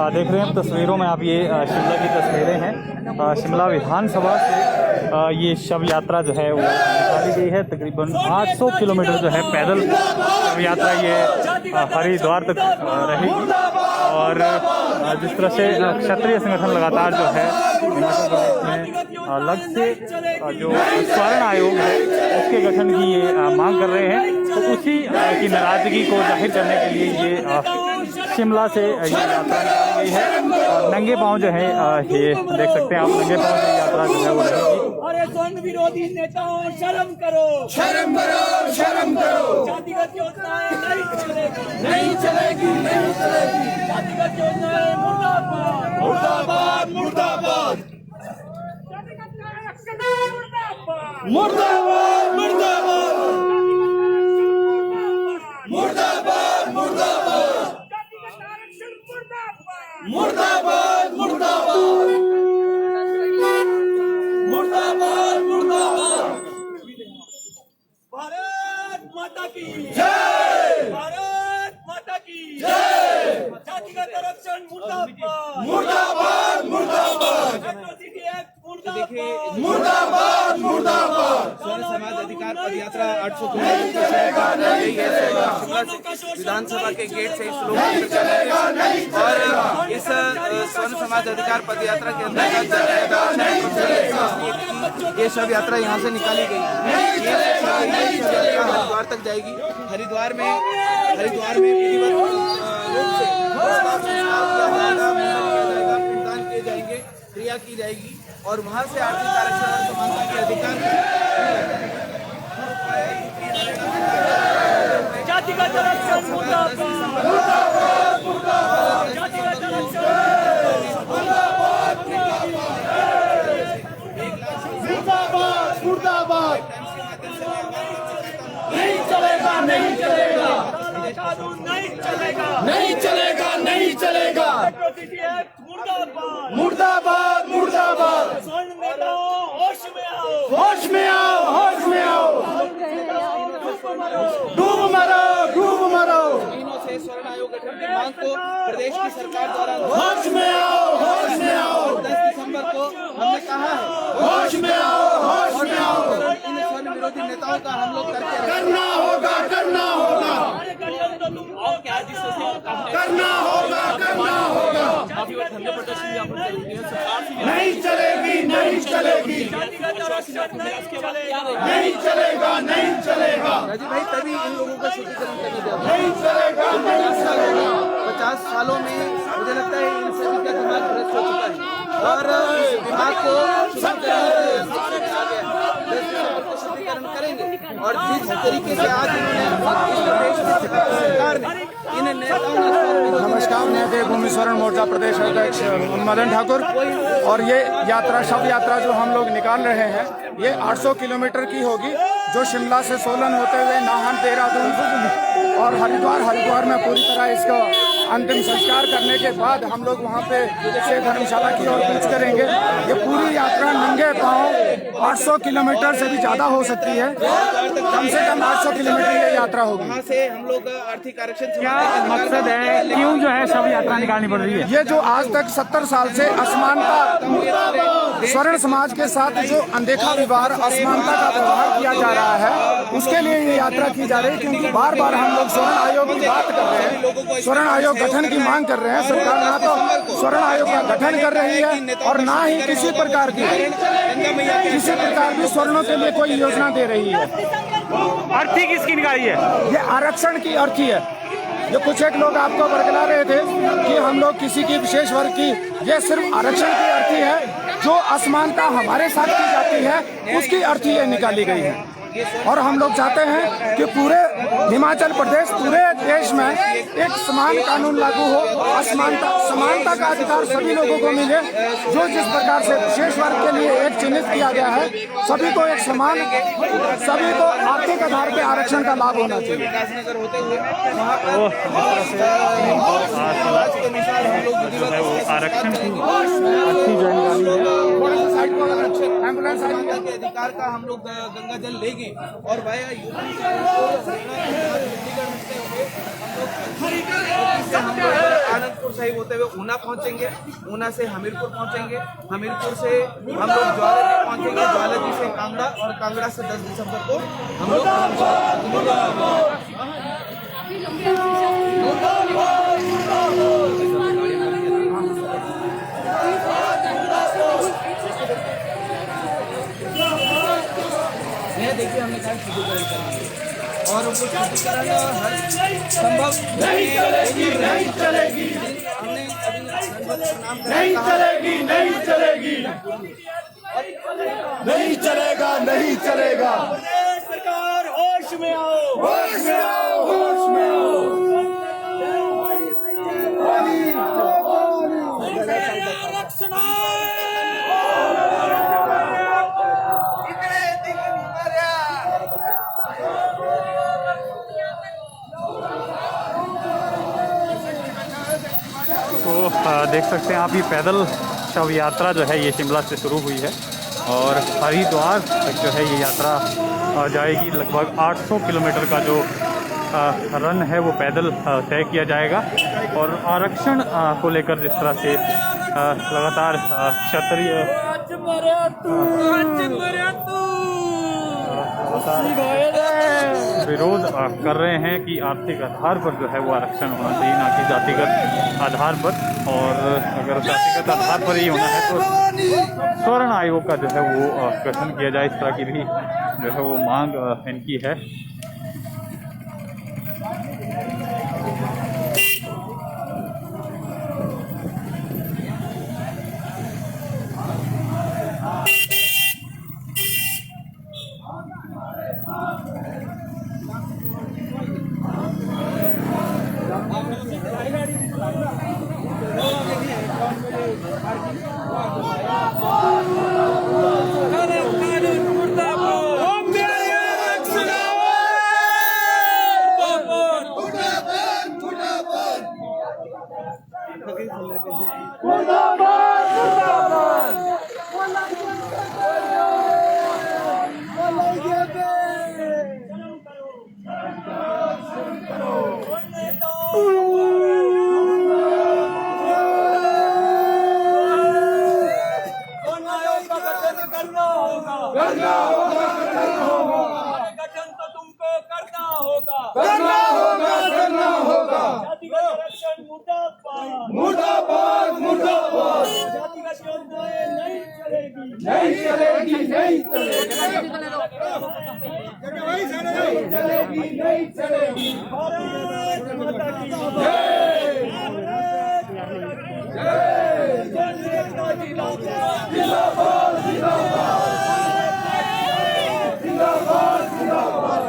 देख रहे हैं तस्वीरों में आप, ये शिमला की तस्वीरें हैं। शिमला विधानसभा से ये शव यात्रा जो है वो निकाली गई है। तकरीबन 800 किलोमीटर जो है पैदल शव यात्रा ये हरिद्वार तक रहेगी। और जिस तरह से क्षत्रिय संगठन लगातार जो है हिमाचल प्रदेश में अलग से जो स्वर्ण आयोग है उसके गठन की ये मांग कर रहे हैं, तो उसी की नाराजगी को जाहिर करने के लिए ये शिमला से ये यात्रा निकाली गई है। और नंगे पाँव जो है ये देख सकते हैं आप, नंगे पाँव की यात्रा जो है वो रहेगी। अरे द्वंद विरोधी नेताओं, शर्म करो, शर्म करो, शर्म करो। जातिगत योजनाएं नहीं चलेगी, नहीं चलेगी, नहीं चलेगी। जातिगत योजनाएं मुर्दाबाद, मुर्दाबाद, मुर्दाबाद, मुर्दाबाद, मुर्दाबाद, मुर्दाबाद, मुर्दाबाद, मुर्दाबाद, मुर्दाबाद, मुर्दाबाद, मुर्दाबाद, मुर्दाबाद। भारत माता की जय, भारत माता की जय। जातिगत आरक्षण मुर्दाबाद, मुर्दाबाद, मुर्दाबाद, एट्रोसिटी एक्ट मुर्दाबाद, मुर्दाबाद, मुर्दाबाद। स्वर्ण समाज अधिकार पदयात्रा 800 नहीं चलेगा, नहीं चलेगा, विधानसभा के गेट से इस नहीं चलेगा, नहीं चलेगा, और इस स्वर्ण समाज अधिकार पदयात्रा के अंतर्गत चलेगा, नहीं चलेगा, ये शव यात्रा यहाँ से निकाली गई है। नहीं चलेगा, नहीं चलेगा। हरिद्वार तक जाएगी। हरिद्वार में विधिवत रूप से संस्कार किया जाएगा, मुंडन किया जाएगा, पिंडदान किए जाएंगे, क्रिया की जाएगी और वहाँ से आर्थिक आरक्षण और समानता के अधिकार जातिगत आरक्षण मुर्दाबाद, जातिगत आरक्षण मुर्दाबाद, मुर्दाबाद। नहीं चलेगा, नहीं चलेगा, कानून नहीं चलेगा, नहीं चलेगा, नहीं चलेगा। एट्रोसिटी एक्ट मुर्दाबाद, मुर्दाबाद, मुर्दाबाद। स्वर्ण नेताओं होश में आओ, होश में आओ, होश में आओ। डूब मरो, डूब मरो। महीनों से स्वर्ण आयोग गठन की मांग को प्रदेश की सरकार द्वारा होश में आओ, होश में आओ। 10 दिसंबर को हमने कहा है होश में आओ, होश में आओ। इन स्वर्ण विरोधी नेताओं का हम लोग करते रहे। करना होगा, करना होगा, करना होगा, करना होगा। नहीं चलेगी, नहीं चलेगी, नहीं चलेगा, नहीं चलेगा, राजीव भाई तभी इन लोगों का शुद्धिकरण करने दिया। नहीं चलेगा, नहीं चलेगा। 50 सालों में मुझे लगता है इन सभी का दिमाग भ्रष्ट हो चुका है और इस दिमाग को शुद्धिकरण करेंगे। और जिस तरीके से आज इन्होंने देश में सरकार ने इन नेताओं। नमस्कार, मैं देवभूमि स्वर्ण मोर्चा प्रदेश अध्यक्ष मदन ठाकुर। और ये यात्रा, शव यात्रा जो हम लोग निकाल रहे हैं, ये 800 किलोमीटर की होगी, जो शिमला से सोलन होते हुए नाहन, देहरादून और हरिद्वार में पूरी तरह इसका अंतिम संस्कार करने के बाद हम लोग वहाँ पे से धर्मशाला की ओर कूच करेंगे। ये पूरी यात्रा नंगे पाँव 800 किलोमीटर से भी ज़्यादा हो सकती है, कम से कम 800 किलोमीटर ये यात्रा होगी। वहाँ से हम लोग आर्थिक आरक्षण क्या मकसद है, क्यों जो है शव यात्रा निकालनी पड़ रही है? ये जो आज तक 70 साल से असमानता, स्वर्ण समाज के साथ जो अनदेखा व्यवहार, असमानता का व्यवहार किया जा रहा है, उसके लिए ये यात्रा की जा रही है। क्योंकि बार बार हम लोग स्वर्ण आयोग की बात कर रहे हैं, स्वर्ण आयोग गठन की मांग कर रहे हैं। सरकार ना तो स्वर्ण आयोग का गठन कर रही है और ना ही किसी प्रकार की स्वर्णों के लिए कोई योजना दे रही है। अर्थी किसकी निकाली है? ये आरक्षण की अर्थी है। जो कुछ एक लोग आपको बरगला रहे थे कि हम लोग किसी की विशेष वर्ग की, ये सिर्फ आरक्षण की अर्थी है। जो असमानता हमारे साथ की जाती है उसकी अर्थी ये निकाली गई है। और हम लोग चाहते हैं कि पूरे हिमाचल प्रदेश, पूरे देश में एक समान कानून लागू हो, समानता का अधिकार सभी लोगों को मिले। जो जिस प्रकार से विशेष वर्ग के लिए एक चिन्हित किया गया है, सभी को एक समान, सभी को आर्थिक आधार पे आरक्षण का लाभ होना चाहिए। आरक्षण की अच्छी जानकारी है। एम्बुलेंस प्रकार का हम लोग गंगा जल लेंगे और वाया यूपी से चंडीगढ़ होते हुए हम लोग आनंदपुर साहिब होते हुए ऊना पहुंचेंगे, ऊना से हमीरपुर पहुंचेंगे, हमीरपुर से हम लोग ज्वालाजी पहुंचेंगे, ज्वालाजी से कांगड़ा और कांगड़ा से 10 दिसंबर को हम लोग देखिए हमने कहा शुद्धिकरण करेंगे और वो शुद्धिकरण हर संभव नहीं चलेगी, नहीं चलेगी, हमने अभी नहीं चलेगी, नहीं चलेगी, नहीं चलेगा, नहीं चलेगा। प्रदेश सरकार होश में आओ, होश में आओ, होश में आओ। तो देख सकते हैं आप, ये पैदल शव यात्रा जो है ये शिमला से शुरू हुई है और हरिद्वार तक जो है ये यात्रा जाएगी। लगभग 800 किलोमीटर का जो रन है वो पैदल तय किया जाएगा। और आरक्षण को लेकर जिस तरह से लगातार क्षत्रिय विरोध कर रहे हैं कि आर्थिक आधार पर जो है वो आरक्षण होना चाहिए, ना कि जातिगत आधार पर। और अगर जातिगत आधार पर ही होना है तो स्वर्ण आयोग का जो है वो गठन किया जाए, इस तरह की भी जो है वो मांग इनकी है। गठन तो तुमको करना होगा, करना होगा, करना होगा। जातिगत आरक्षण मुर्दाबाद, मुर्दाबाद, मुर्दाबाद। जातिगत योजनाएं नहीं चलेगी, नहीं चलेगी, नहीं चलेगी, नहीं चलेगी। भारत माता की जय, जिंदाबाद, जिंदाबाद, जिंदाबाद, जिंदाबाद।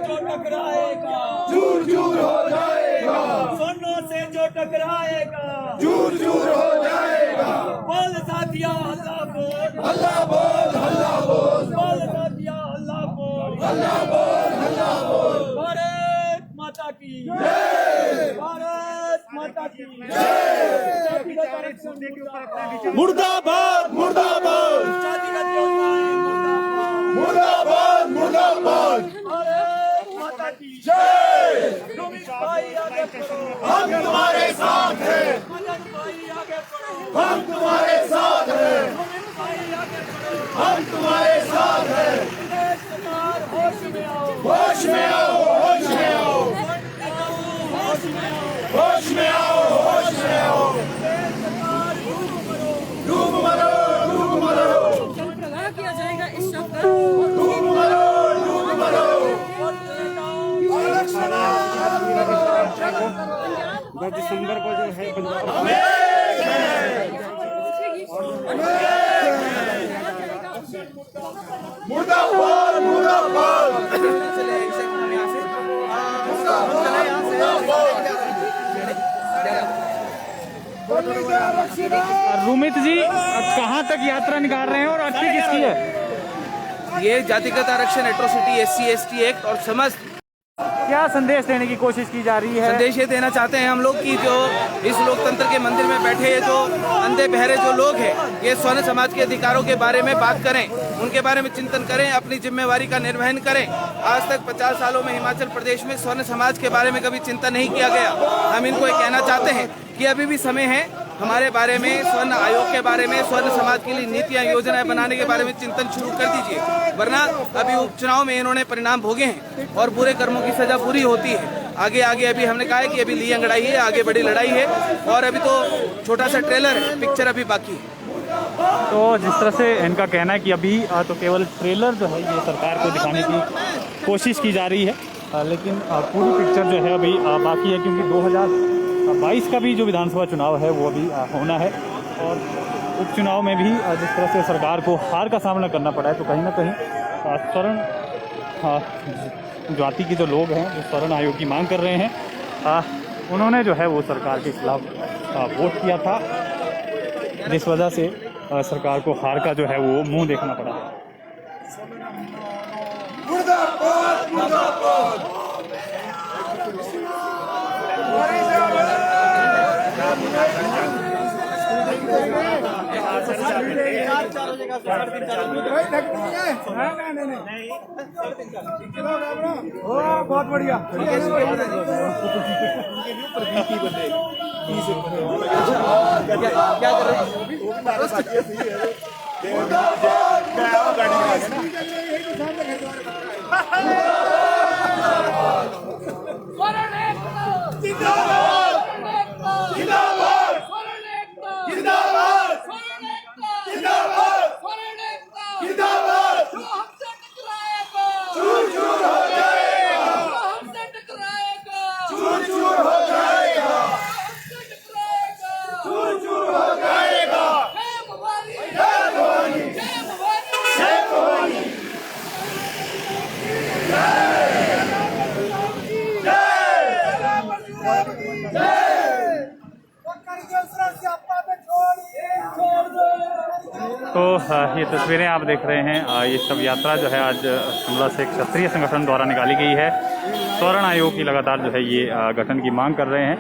जो टकराएगा चूर चूर हो जाएगा, सोनों से जो टकराएगा चूर चूर हो जाएगा। बोल साथिया अल्लाह बोल, हल्ला बोल, हल्ला बोल, बोल साथिया अल्लाह बोल, हल्ला बोल, हल्ला बोल। भारत माता की जय, भारत माता की जय। जातिगत आरक्षण मुर्दाबाद, मुर्दाबाद, मुर्दाबाद, जातिगत योजनाएं मुर्दाबाद, मुर्दाबाद, मुर्दाबाद। भारत माता की जय। तुम भाई आगे बढ़ो, हम तुम्हारे साथ हैं, मदन भाई आगे बढ़ो, हम तुम्हारे साथ हैं, तुम भाई आगे बढ़ो। हम तुम्हारे साथ हैं। प्रदेश सरकार होश में आओ, होश में आओ, होश में आओ, होश में आओ, होश में आओ, होश में आओ। प्रदेश सरकार डूब मरो, डूब मरो, डूब मरो, जल प्रवाह किया जाएगा इस शव का। डूब मरो, डूब मरो। आरक्षण 10 दिसंबर को जो है मुर्दाबाद, मुर्दाबाद, चले ऐसे हम यहाँ से चले यहाँ से रुमित जी कहाँ तक यात्रा निकाल रहे हैं और अर्थी किसकी है? ये जातिगत आरक्षण एट्रोसिटी SC ST एक्ट और समस्त क्या संदेश देने की कोशिश की जा रही है? संदेश ये देना चाहते हैं हम लोग कि जो इस लोकतंत्र के मंदिर में बैठे ये जो अंधे बहरे जो लोग हैं, ये स्वर्ण समाज के अधिकारों के बारे में बात करें, उनके बारे में चिंतन करें, अपनी जिम्मेवारी का निर्वहन करें। आज तक 50 सालों में हिमाचल प्रदेश में स्वर्ण समाज के बारे में कभी चिंतन नहीं किया गया। हम इनको ये कहना चाहते हैं कि अभी भी समय है हमारे बारे में, स्वर्ण आयोग के बारे में, स्वर्ण समाज के लिए नीतियां योजनाएं बनाने के बारे में चिंतन शुरू कर दीजिए, वरना अभी उपचुनाव में इन्होंने परिणाम भोगे हैं और बुरे कर्मों की सजा पूरी होती है। आगे आगे अभी हमने कहा है कि अभी ली अंगड़ाई है, आगे बड़ी लड़ाई है और अभी तो छोटा सा ट्रेलर है, पिक्चर अभी बाकी है। तो जिस तरह से इनका कहना है कि अभी तो केवल ट्रेलर जो है ये सरकार को दिखाने की कोशिश की जा रही है, लेकिन पूरी पिक्चर जो है अभी बाकी है, क्योंकि 2022 का भी जो विधानसभा चुनाव है वो अभी होना है और उपचुनाव में भी जिस तरह से सरकार को हार का सामना करना पड़ा है, तो कहीं ना कहीं स्वर्ण जाति के जो लोग हैं जो स्वर्ण आयोग की मांग कर रहे हैं, उन्होंने जो है वो सरकार के खिलाफ वोट किया था, जिस वजह से सरकार को हार का जो है वो मुंह देखना पड़ा है। मुर्दाबाद मुर्दाबाद बहुत बढ़िया। क्या कर रहे हैं? तो ये तस्वीरें आप देख रहे हैं, ये शव यात्रा जो है आज शिमला से एक क्षत्रिय संगठन द्वारा निकाली गई है। स्वर्ण आयोग की लगातार जो है ये गठन की मांग कर रहे हैं।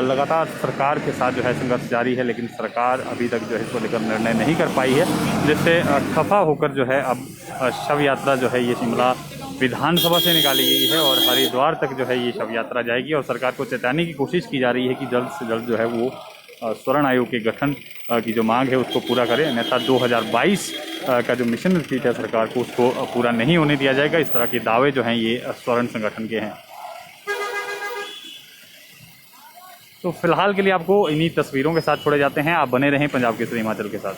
लगातार सरकार के साथ जो है संघर्ष जारी है, लेकिन सरकार अभी तक जो है इसको लेकर निर्णय नहीं कर पाई है, जिससे खफा होकर जो है अब शव यात्रा जो है ये शिमला विधानसभा से निकाली गई है और हरिद्वार तक जो है ये शव यात्रा जाएगी और सरकार को चेताने की कोशिश की जा रही है कि जल्द से जल्द जो है वो स्वर्ण आयोग के गठन की जो मांग है उसको पूरा करें, अन्यथा 2022 का जो मिशन रिट्रीट है सरकार को उसको पूरा नहीं होने दिया जाएगा। इस तरह के दावे जो हैं ये स्वर्ण संगठन के हैं। तो फिलहाल के लिए आपको इन्हीं तस्वीरों के साथ छोड़े जाते हैं। आप बने रहें पंजाब केसरी हिमाचल के साथ।